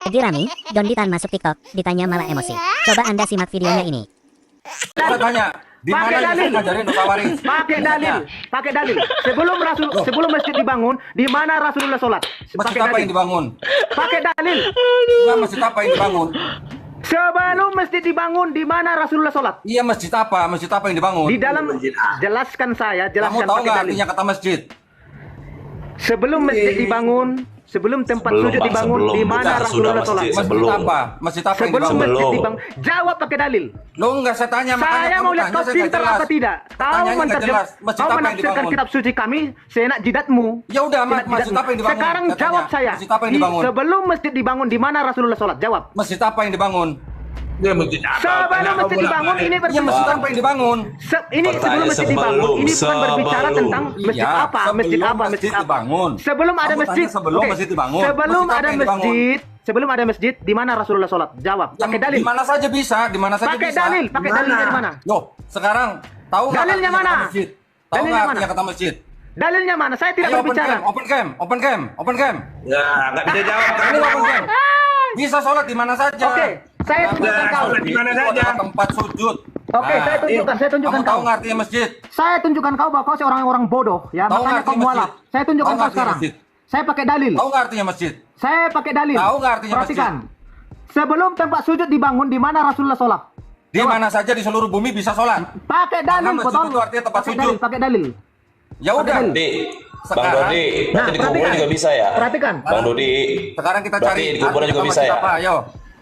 Lagi rame, Don Ditan masuk TikTok, ditanya malah emosi. Coba Anda simak videonya ini. Saya tanya, di mana Yesus ngajarin dosa waris? Pakai dalil. Sebelum masjid dibangun, di mana Rasulullah sholat? Masjid apa yang dibangun? Pakai dalil. Enggak, masjid apa yang dibangun? Sebelum masjid dibangun, di mana Rasulullah sholat? Iya, masjid apa? Masjid apa yang dibangun? Di dalam, jelaskan Kamu tahu pakai nggak dalil. artinya kata masjid? Sebelum masjid dibangun, sebelum tempat sujud dibangun, di mana Rasulullah sholat? Masjid apa? Masjid apa yang Sebelum dibangun? masjid dibangun, jawab pakai dalil. Lo enggak, saya tanya, makanya Saya kamu mau lihat tanya, kau saya nggak pintar jelas. apa tidak. Pertanyaannya nggak jelas. Masjid Kau apa yang menafsirkan dibangun? kitab suci kami, seenak jidatmu. Ya udah, Seenak masjid jidatmu. apa yang dibangun? Sekarang Saya tanya, jawab saya. masjid apa yang dibangun? Sebelum masjid dibangun, di mana Rasulullah sholat? Jawab. Masjid apa yang dibangun? Dia masjid apa? Sebelum masjid dibangun, ini Iya, masjid apa yang dibangun? ini sebelum masjid dibangun, ini bukan berbicara tentang masjid Iya, apa, masjid sebelum apa, masjid apa. dibangun. Sebelum ada Kamu masjid, tanya sebelum Oke. masjid dibangun. Sebelum Masjid apa ada yang dibangun? sebelum ada masjid, di mana Rasulullah sholat? Jawab. Pakai dalil. Di mana saja bisa, di mana saja Pakai bisa. dalil, pakai dalil dari mana? Loh, sekarang tahu nggak Dalilnya artinya mana? kata masjid? Tahu Dalilnya nggak mana? artinya kata masjid? Dalilnya mana? Saya tidak Ayo, berbicara. open cam. Ya, nggak bisa jawab. Ini open cam. Bisa sholat di mana saja. Oke, saya tunjukkan kau. sholat di mana Itu saja. adalah tempat sujud. Oke, saya tunjukkan Kamu tahu kau. nggak artinya masjid? Saya tunjukkan kau bahwa kau seorang orang bodoh, ya. Tahu Makanya nggak kau artinya mualaf. masjid? Saya tunjukkan Tahu kau nggak artinya sekarang. masjid? Saya pakai dalil. Tahu nggak artinya masjid? Saya pakai dalil. Tahu nggak artinya Perhatikan. Sebelum tempat sujud dibangun, di mana Rasulullah sholat? Di mana saja di seluruh bumi bisa sholat. Pakai dalil, masjid betul. itu artinya tempat Pakai sujud. dalil, pakai dalil. Ya udah. dalil. Di Bang Sekarang- Dodi, Nah, berarti di kuburan perhatikan. juga bisa ya? Perhatikan. Bang Dodi, Sekarang kita berarti cari di kuburan juga arti bisa masjid ya? apa, ayo.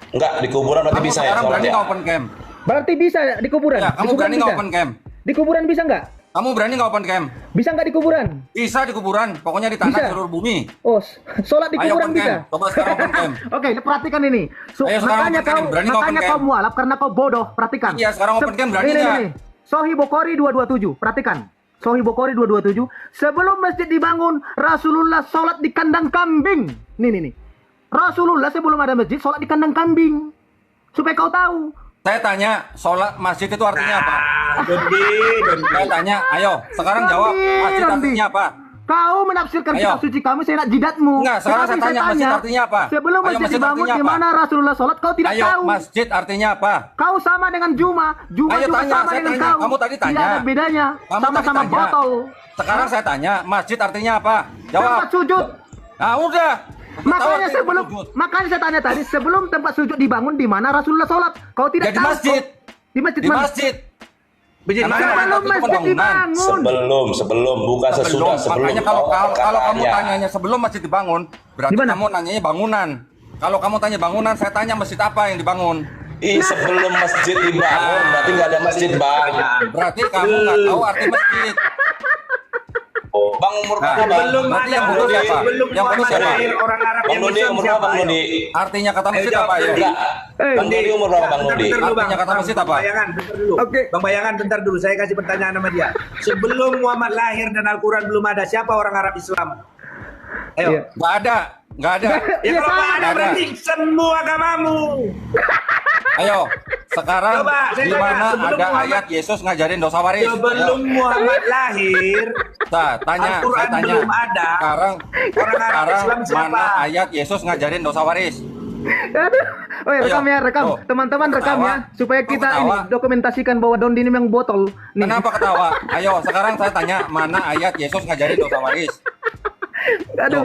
Enggak, di kuburan berarti Kamu bisa ya sekarang berani sholatnya? nggak open cam? Berarti bisa di kuburan. Ya, Di kamu kuburan berani nggak bisa. open cam? Di kuburan bisa nggak? Kamu berani nggak open cam? Bisa nggak di kuburan? Bisa di kuburan, pokoknya di tanah Bisa. seluruh bumi. Oh, sholat di Ayo kuburan open bisa. cam. Coba sekarang open cam. Oke, perhatikan ini. Ayo sekarang Makanya open cam. kau, Berani nggak makanya open kau cam? mualaf karena kau bodoh. Perhatikan. Iya, sekarang open cam. Berani Ini, nggak? ini. Sahih Bukhari 227. Perhatikan. Sahih Bukhari 227. Sebelum masjid dibangun, Rasulullah sholat di kandang kambing. Nih. Rasulullah sebelum ada masjid sholat di kandang kambing. Supaya kau tahu. Saya tanya, sholat masjid itu artinya apa? Dodi. Saya tanya, ayo, sekarang jawab, masjid Rondi. artinya apa? Kau menafsirkan Ayo. kitab suci kami seenak jidatmu. Enggak, sekarang Tetapi saya tanya, masjid artinya apa? Sebelum Ayo, masjid masjid dibangun, artinya di apa? mana Rasulullah sholat, kau tidak Ayo, tahu. masjid artinya apa? Kau sama dengan Juma Ayo juga tanya, sama saya dengan tanya. kau. Kamu tadi tanya. Tidak ada bedanya. Kamu Sama-sama tadi tanya. botol. Sekarang saya tanya, masjid artinya apa? Jawab. Tempat sujud. Nah, udah. Tahu Makanya artinya sebelum, sujud. makanya saya tanya tadi, sebelum tempat sujud dibangun, di mana Rasulullah sholat? Kau tidak Ya, di tahu. masjid. Di masjid Di mana? masjid. Masjid Namanya mana? Sebelum itu masjid pembangunan. dibangun. Sebelum, bukan sesudah, sebelum. Makanya kalau Oh, kalau kamu perkataannya. tanyanya sebelum masjid dibangun, berarti Di mana? kamu nanyanya bangunan. Kalau kamu tanya bangunan, saya tanya masjid apa yang dibangun. Ih, sebelum masjid dibangun, berarti nggak ada masjid, Bang. Berarti kamu nggak tahu arti masjid. Oh, Bang umur Nah, berapa, Bang? Belum Berarti ada yang bodoh siapa? Belum Yang bodoh Muhammad siapa? lahir orang Arab Bang yang Dodi Islam umur berapa, Bang siapa? Dodi? Artinya kata masjid jawab, apa ya? Dodi. Enggak. Bang Dodi umur berapa, Bang Dodi? Bentar dulu, Bang. Artinya kata masjid apa? Bang Bayangan, bentar dulu. Oke. Bang Bayangan, bentar dulu. Saya kasih pertanyaan sama dia. Sebelum Muhammad lahir dan Al-Quran belum ada, siapa orang Arab Islam? Ayo. Iya. Nggak ada, nggak ada. Ya Iya, kalau nggak ada ada. berarti semua agamamu. Ayo, sekarang Coba, saya di tanya, mana sebelum ada Muhammad- ayat Yesus ngajarin dosa waris? Sebelum Muhammad lahir, Nah, tanya, Al-Quran saya tanya. belum ada. Sekarang, Orang Arab sekarang Islam siapa? mana ayat Yesus ngajarin dosa waris? Aduh. Oh ya, rekam Ayo. ya, rekam. Tuh. Teman-teman rekam Ketawa. ya, supaya Kok kita ketawa? ini dokumentasikan bahwa Dondi ini memang botol. Nih. Kenapa ketawa? Ayo, sekarang saya tanya, mana ayat Yesus ngajarin dosa waris? Aduh.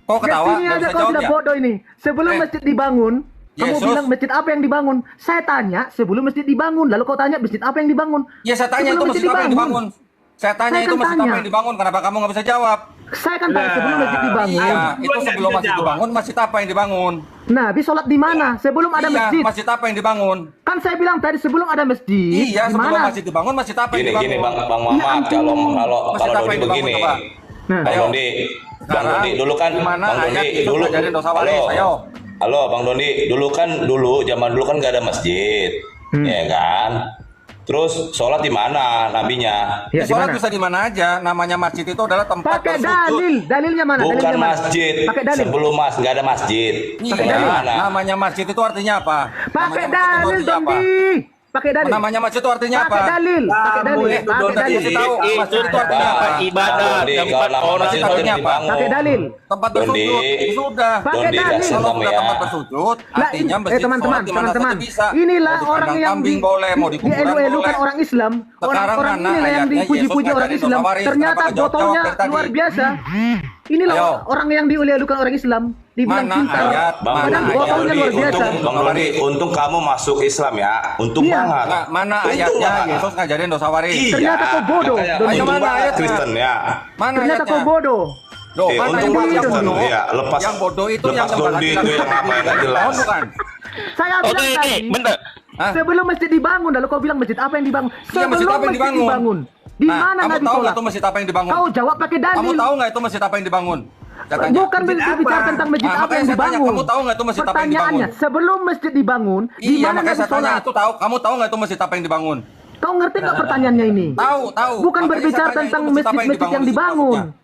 Kok ketawa? Sini Nggak aja bisa kau jawab sudah ya? bodoh ini. Sebelum masjid dibangun, kamu Yesus. bilang masjid apa yang dibangun? Saya tanya sebelum masjid dibangun, lalu kau tanya masjid apa yang dibangun? Ya saya tanya Sebelum itu masjid apa yang dibangun? Saya tanya Saya itu kan masjid tanya. apa yang dibangun? Kenapa kamu nggak bisa jawab? Saya kan tanya sebelum masjid dibangun. Iya, itu Belum nggak sebelum bisa masjid jawab. dibangun, masjid apa yang dibangun? Nabi sholat di mana? Sebelum ada Iya, masjid. masjid apa yang dibangun? Kan saya bilang tadi sebelum ada masjid. Iya, di sebelum mana? masjid dibangun, masjid apa yang Gini, dibangun? gini, Bang Muhammad. Kalau Masjid apa Dodi yang dibangun, begini. coba? Nah, Bang Ayo. Dondi, Bang Sekarang, Dondi dulu kan, di mana Bang Dondi ayat Yesus dulu. ngajarin dosa waris? Halo, Ayo. halo, Bang Dondi dulu kan zaman dulu kan nggak ada masjid, ya kan? Terus sholat di mana nabinya? Ya, di Sholat mana? bisa di mana aja. Namanya masjid itu adalah tempat Pakai bersujud. dalil. Dalilnya mana? Bukan Dalilnya mana? masjid. Pakai dalil. Sebelum nggak ada masjid. Iya, Pakai dalil. Mana? namanya masjid itu artinya apa? Pakai Namanya masjid itu dalil, artinya apa? Dondi. Pakai dalil. Namanya masjid itu artinya apa? Pakai dalil. Pakai Kamu dalil. itu Pakai dalil. Kasih tahu masjid itu artinya apa? tempat ibadah, Dondi, tempat kalau nama orang masjid itu itu artinya apa? dibangun. Pakai dalil. Tempat Dondi. bersujud. Itu sudah. Pakai Dondi, dalil. kasih Kalau kamu sudah ya. tempat bersujud, artinya masjid teman-teman, sholat di mana teman-teman. saja bisa. Inilah Mau di orang kandang yang kambing boleh, mau di kuburan dielu-elukan boleh. orang Islam. Sekarang Orang-orang mana inilah yang ayatnya dipuji-puji Yesus orang ngajarin Islam. dosa waris? Ternyata Kenapa nggak botolnya jawab dari tadi? luar biasa. Inilah Ayo. orang yang dielu-elukan orang Islam. Dibilang Mana cinta. ayat? Bang Mana Padahal Dondi, ayat? botolnya luar biasa. Bang Dondi, untung kamu masuk Islam ya. Untung Iya. banget. Nggak, mana Untung ayatnya banget. Yesus ngajarin dosa waris? Iya. Ternyata kau bodoh, Makanya, Dondi. untung Mana banget ayatnya? Kristen ya. Mana Ternyata ayatnya? kau bodoh. Loh, Eh, mana untung yang banget bodoh? Dondi ya. Lepas Yang bodoh itu yang lepas Dondi itu yang apa yang nggak jelas. Tahun bukan? Saya bilang tadi, bentar. Hah? sebelum masjid dibangun, lalu kau bilang masjid apa yang dibangun? Iya, Sebelum masjid apa yang masjid dibangun? dibangun. Di Nah, mana kamu Nabi tahu nggak sholat? itu masjid apa yang dibangun? Kau jawab pakai Kamu dalil. tahu nggak itu masjid apa yang dibangun? Katanya. Bukan Masjid berbicara apa? tentang masjid Nah, apa makanya yang saya tanya, dibangun. kamu tahu nggak itu masjid apa yang Pertanyaannya, dibangun? sebelum masjid dibangun, di Iya, mana makanya Nabi saya tanya sholat? itu tahu. Kamu tahu nggak itu masjid apa yang dibangun? Kau ngerti nggak pertanyaannya ini? Tahu, tahu. Bukan Makanya berbicara saya tanya, tentang itu masjid apa masjid-masjid yang di situ dibangun. maksudnya?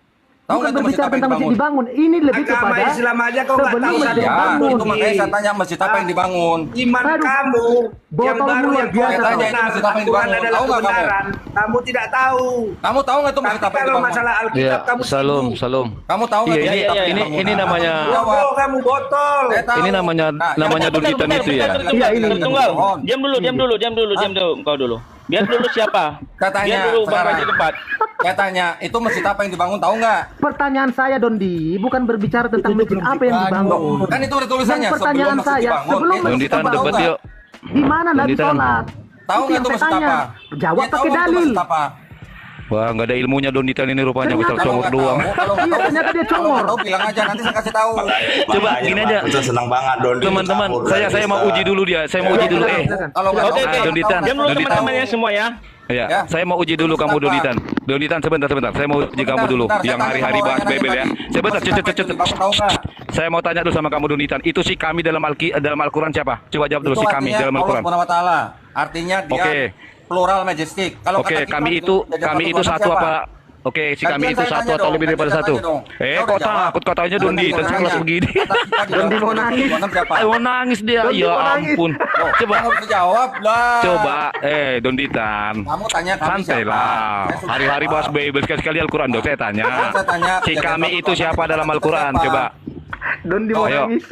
Tahu Bukan nggak itu masjid berbicara apa yang tentang masjid dibangun. Ini lebih Agama kepada Islam aja kau nggak sebelum tahu masjid satu. Ya, dibangun. itu makanya saya tanya masjid apa yang dibangun? Iman Aduh, kamu yang botol baru luar yang biasa. kau Tanya itu benar, masjid apa yang Al-Quran dibangun? adalah Tahu nggak kamu? kebenaran. Kamu tidak tahu. Kamu tahu nggak itu masjid Tapi apa yang kalau dibangun? masalah Alkitab kamu Salam, sibuk. salam. Kamu tahu nggak Iya, itu iya, masjid apa yang ini dibangun? namanya Bodoh kamu botol. Saya tahu. ini namanya Nah, yang namanya betul, Donditan betul, itu betul, ya. betul, Iya, betul, ini. betul, Tunggal. mohon. Diam dulu, diam dulu, diam dulu, diam dulu. Kau dulu. Biar dulu siapa? Katanya, Biar dulu Bang sekarang. Haji tempat. Saya tanya, itu masjid apa yang dibangun? Tahu nggak? Pertanyaan saya Dondi, bukan berbicara tentang masjid apa yang dibangun. Kan itu ada tulisannya. Dan pertanyaan sebelum masjid saya, dibangun, sebelum itu masjid Donditan tahu debat nggak? yuk. Di mana Nabi Donditan. sholat? Tahu Itu nggak yang itu saya masjid tanya. apa? Jawab Dia tahu pakai nggak itu dalil. masjid apa? Wah, nggak ada ilmunya Donditan ini rupanya, Ternyata besar Kalau congor nggak doang. tahu, kalau nggak Iya, tahu, ternyata dia kalau congor. nggak tahu bilang aja, nanti saya kasih tahu. Coba gini aja. Saya senang banget Dondi. Teman-teman, campur saya dari mau kita. uji dulu dia. Saya mau uji dulu Kalau nggak Oke, tahu, oke. Donditan. Diam dulu Donditan. teman-teman ya semua ya. Ya, Ya. saya mau uji dulu kamu Donditan. Donditan sebentar. Saya mau uji kamu dulu. Bentar, saya Yang tanya hari-hari sama bahas orangnya bebel ya. tadi. Sebentar, Masjid apa yang dibangun, tahu nggak? Saya mau tanya dulu sama kamu Donditan. Itu si kami dalam Al-Quran siapa? Coba jawab dulu Itu si kami artinya dalam Allah Al-Quran. Subhanahu wa taala. Artinya dia Oke. plural majestic. Kalau Oke, kata kita kami gitu, itu jadi satu siapa? apa? Oke, si kami Gantian itu saya satu tanya atau dong, lebih daripada gantian saya satu? tanya dong. Eh, Kau kok udah jawab. takut katanya Dondi, Gantian dan saya kelas tanya. begini. Kata kita di Dondi dalam mau nangis. Dondi siapa? Ayo nangis dia, Dondi ya mau nangis. ampun. Coba, Kamu bisa jawab lah. coba, Donditan. Kamu tanya kami Santai siapa? lah. Saya sudah Hari-hari jawab. bahas Bible sekali-sekali Al-Quran dong. Saya tanya. Saya tanya, Si jadi kami satu itu orang siapa yang dalam kita Al-Quran? siapa? Coba. Dondi mau Ayo. nangis.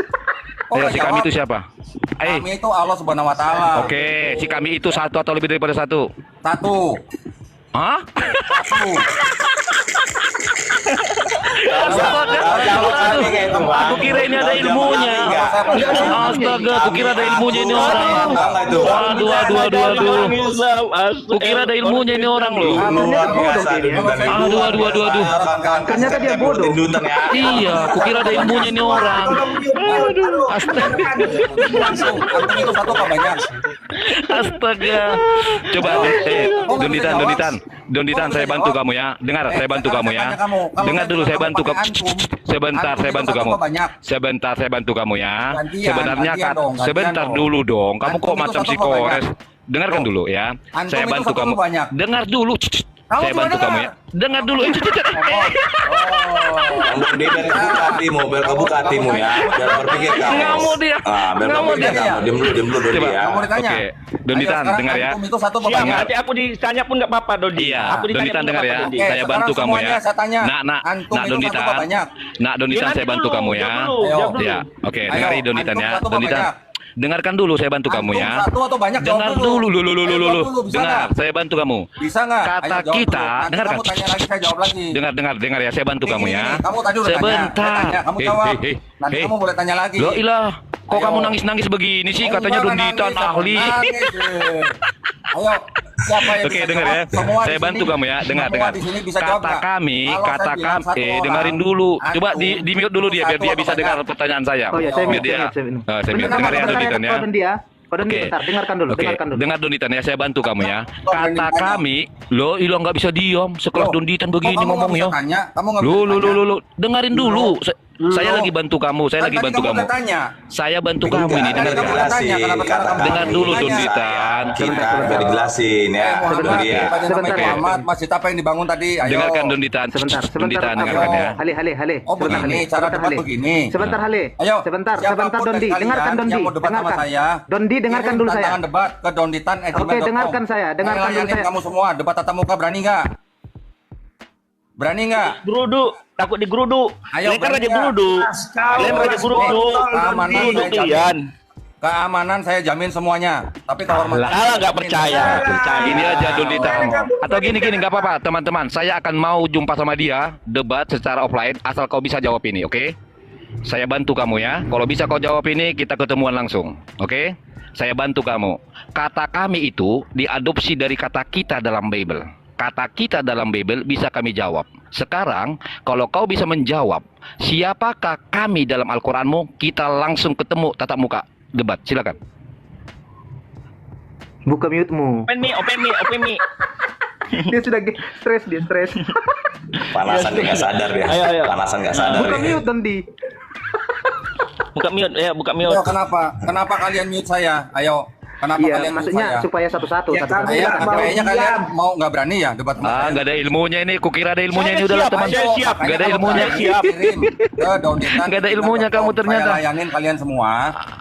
Oh, Ayo, nggak si kami jawab. itu siapa? Kami itu Allah Subhanahu wa taala. Oke, si kami itu satu atau lebih daripada satu? Satu. Hah? Satu. Aku kira ini ada ilmunya. Astaga, aku kira ada ilmunya ini orang. Aduh. Aku kira ada ilmunya ini orang loh. Aduh. Ternyata dia bodoh. Iya, aku kira ada ilmunya ini orang. Langsung. Antum itu satu apa banyak? Astaga. Coba, Donditan, saya bantu kamu ya. Dengar, saya bantu kamu ya. Dengar dulu, saya bantu kamu. Sebentar, saya bantu kamu. Sebentar, saya bantu kamu ya. Sebenarnya sebentar dulu dong. Kamu kok macam psikores? Dengarkan dulu ya. Saya bantu kamu. Dengar dulu. Saya bantu kamu ya. Dengar dulu. Dia biar kebuka hatimu, biar kebuka hatimu ya. Biar berpikir kamu. Nggak mau dia. Biar Nggak mau berpikir dia. kamu. Diam dulu Dondi Coba. ya. Kamu ditanya. Oke, Donditan, Ayo, sekarang dengar ya. antum itu satu apa Siap, banyak? nanti aku ditanya pun nggak apa-apa, Dondi. Iya, Aku ditanya Donditan pun dengar nggak ya. apa-apa, Dondi. Oke, Saya bantu sekarang kamu ya. semuanya saya tanya. Nak, Antum itu Donditan. satu apa banyak? Nak, Donditan, nanti saya bantu dulu, kamu ya. jawab dulu, Ayo. jawab dulu. Ya, oke, Ayo, dengarin Donditan antum ya. satu apa Donditan, banyak? dengarkan dulu, saya bantu kamu ya. Antum satu atau banyak? Jawab Dengar dulu, Ayo, jawab dulu, bisa dengar, nggak? saya bantu kamu. Bisa nggak? Kata Ayo, jawab kita, dulu. Nanti dengarkan. kamu tanya lagi, saya jawab lagi. Dengar ya, saya bantu kamu Ini, ya. Kamu tadi udah Sebentar. tanya. Saya tanya, kamu jawab. Nanti kamu boleh tanya lagi. Loh ilah, kok Ayo. kamu nangis-nangis begini sih? Oh, Katanya enggak, Donditan nangis, ahli. nangis, Ayo, siapa yang Oke, bisa dengar jawab? ya. Semua Saya di bantu sini- kamu ya. Dengar. semua di sini bisa jawab Kata nggak? kami, Kalau saya bilang satu orang, dengarin dulu. Coba antum di mute dulu dia biar satu dia apa bisa dengar banyak? pertanyaan saya. Oh ya, saya Biar mute, dia. saya mute. Saya mute. Dengar ya Donditan ya. Dondi ya. Kau Dondi Oke. bentar, dengarkan dulu, Oke, dengarkan dulu. dengar Donditan ya, saya bantu kamu ya. Kata Donditan. kami, lo nggak bisa diam sekelas Loh, Donditan kok begini kamu nggak ngomong bisa ya. tanya? Kamu nggak bisa tanya? Lu, dengerin dulu. Saya lagi bantu kamu, saya lagi bantu kamu. Saya bantu kamu ini, dengar dengar dulu Donditan. Kita udah dijelasin ya. Sebentar ya. Masjid apa yang dibangun tadi? Ayo. Dengarkan Donditan. Sebentar. Donditan, dengarkan ya. Hale. Oh Sebentar, begini, Hale. cara Sebentar, debat Hale. begini. Sebentar, Hale. Ayo. Sebentar, Siapapun Dondi. dari Dengarkan kalian Dondi. yang mau debat sama Dengarkan. saya, Dondi, dengarkan kirim dulu saya. tantangan debat ke donditan@gmail.com. Oke, dengarkan saya. Dengarkan dulu saya. Kamu semua debat tatap muka, berani nggak? Berani nggak? Geruduk, takut digeruduk. Ayo, Lempar aja berani nggak? geruduk. Lempar aja geruduk. Keamanan Geruduk saya kalian. jamin. Keamanan saya jamin semuanya. Tapi kehormatan. Alah, nggak percaya. Ini aja Donditan. Atau gini nggak apa-apa teman-teman. Saya akan mau jumpa sama dia debat secara offline asal kau bisa jawab ini, oke? Saya bantu kamu ya. Kalau bisa kau jawab ini kita ketemuan langsung, oke? Saya bantu kamu. Kata kami itu diadopsi dari kata kita dalam Bible. Kata kita dalam Bible bisa kami jawab. Sekarang kalau kau bisa menjawab siapakah kami dalam Al-Quranmu, kita langsung ketemu tatap muka debat. Silakan. Buka mute-mu. Open me. Dia sudah stres. Panasan nggak sadar ya. Ayo. Panasan nggak sadar. Buka ya. mute, Dondi. Buka mute. Ayo, kenapa kalian mute saya? Ayo. Kenapa Iya, kalian mute maksudnya saya? supaya satu-satu. Ya, satu-satu. Kayaknya kalian mau nggak berani ya debat sama saya? Nggak ada ilmunya ini. Kukira ada ilmunya ini udahlah teman. Saya siap. Nggak ada ilmunya. Kirim ke donditan. Nggak ada ilmunya kamu ternyata. Saya layanin kalian semua.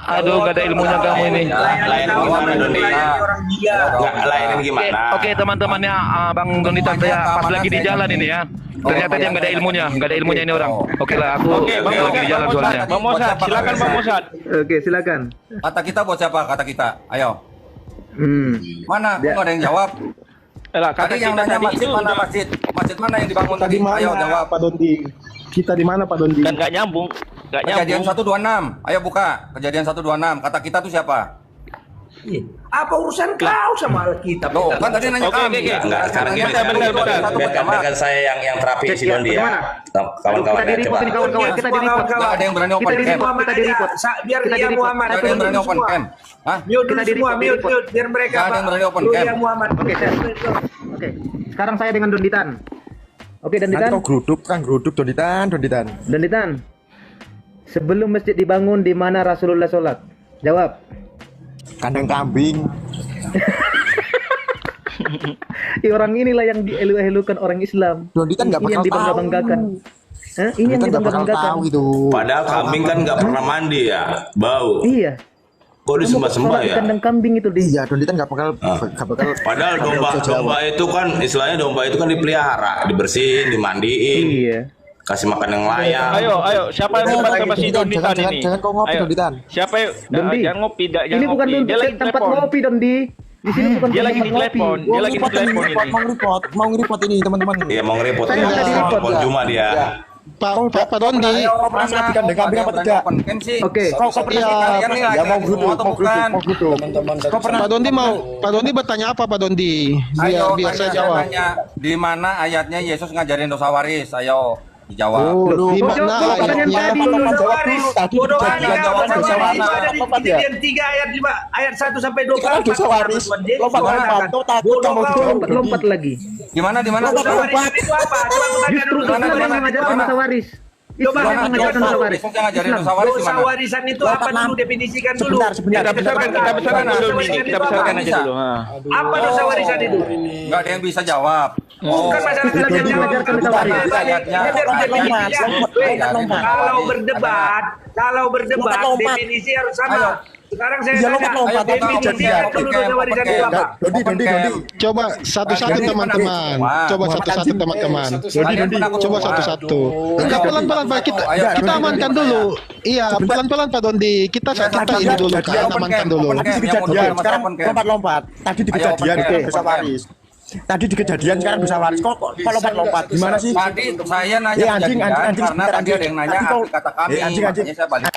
Aduh, nggak ada ilmunya kamu ini. Layanin gimana Dondi? Orang gila. Nggak layanin gimana? Oke teman-temannya Bang Donditan saya pas lagi di jalan ini ya. Ternyata dia nggak ada ilmunya ini orang. Oke lah aku lagi di jalan soalnya. Bang Mosad, silakan Bang Mosad. Oke, silakan. Kata kita buat siapa? Kata kita. Ayo. Hmm. Mana? Kok nggak ada yang jawab? Kata Tadi yang kita nanya tadi masjid itu mana masjid? Masjid mana yang dibangun tadi? Ayo jawab. Pak Dondi? Kita di mana Pak Dondi? dan nggak nyambung. Kejadian 126. Ayo buka. Kejadian 126. Kata kita tuh siapa? Apa urusan kau sama Alkitab? Loh, kan tadi nanya Oke, kami. oke. Enggak, sekarang gini. Bentar. Biarkan saya yang terapi si Dondi ya. Kawan-kawan Kita ya, di coba. report ini kawan-kawan. Kita di report. Nggak ada yang berani open Kita di cam. report. Kita di report. Biar Kita dia di report. Muhammad. Nggak ada yang berani open cam. Hah? Mute dulu Kita di semua, report, di report. mute. Biar mereka. Nggak ada yang berani open Dulu cam. ya Muhammad. Oke, Oke. Sekarang saya dengan Donditan. Oke, Donditan. Nanti kau geruduk Donditan. Donditan. Sebelum masjid dibangun di mana Rasulullah sholat? Jawab. Kandang kambing. Orang inilah yang dielu-elukan orang Islam. Donditan nggak Ini yang bakal dibangga-banggakan. Hah? Ini yang Donditan nggak bakal dibangga-banggakan. tahu itu. Padahal kambing kan nggak pernah mandi ya, bau. Iya. Kok disembah-sembah Sholat di ya? kandang kambing itu di. Iya, Donditan nggak bakal Padahal domba itu kan istilahnya domba itu kan dipelihara, dibersihin, dimandiin, Iya. kasih makan yang layak. Ayo, siapa yang debat sama si Donditan ini? Jangan kau ngopi, Ayo. Donditan. Siapa yang Dondi. jangan ngopi, jangan Ini bukan ngopi. Dia lagi tempat telepon. ngopi, Dondi. Di sini bukan Dia lagi tempat di ngopi. telepon. Dia lagi di telepon ini. Mau ngeripot ini teman-teman. Iya mau ngerepot Saya ya. minta di-report. Telepon cuma dia. Pak Dondi. Masih di kandang kambing apa tidak? Oke. Kau pernah ya mau geruduk. Pak Dondi bertanya apa Pak Dondi? Biar saya jawab. Di mana ayatnya Yesus ngajarin dosa waris? Ayo dijawab. Di mana pertanyaan ayatnya? tadi dulu. Tadi Bodoh kejadian amat, dosa dosa waris waris. ada di Kejadian 3 ayat 5 ayat 1 sampai 24. Kan dosa waris. Lompat. Kau takut kamu Lompat lagi. Gimana? Dosa waris itu apa? Coba gunakan Justru dulu. Islam yang mengajarkan dosa waris. Islam yang mengajarkan dosa waris. Yesus yang ngajarin dosa waris Dosa gimana? warisan itu apa dulu definisikan dulu. Sebentar. Kita besarkan dulu ini. Kita besarkan aja dulu. Apa dosa warisan itu? Nggak ada yang bisa jawab. Bukan masyarakat Islam yang mengajarkan dosa waris. Kalau berdebat definisi harus sama. Sekarang saya tanya, definisikan dulu dosa warisan itu apa? Dondi. Coba satu-satu teman-teman. Coba satu-satu teman-teman. Coba satu-satu. Enggak pelan-pelan Pak, kita amankan dulu. Iya, pelan-pelan Pak Dondi. Kita ini dulu kan, amankan dulu. Kejadian sekarang lompat. Tadi di kejadian dosa waris. Tadi di kejadian sekarang dosa waris. Kok lompat? Gimana sih? Tadi saya nanya anjing, kejadian anjing, karena sebentar, tadi ada yang nanya Tadi kau- kata kami. anjing. Makanya saya balik.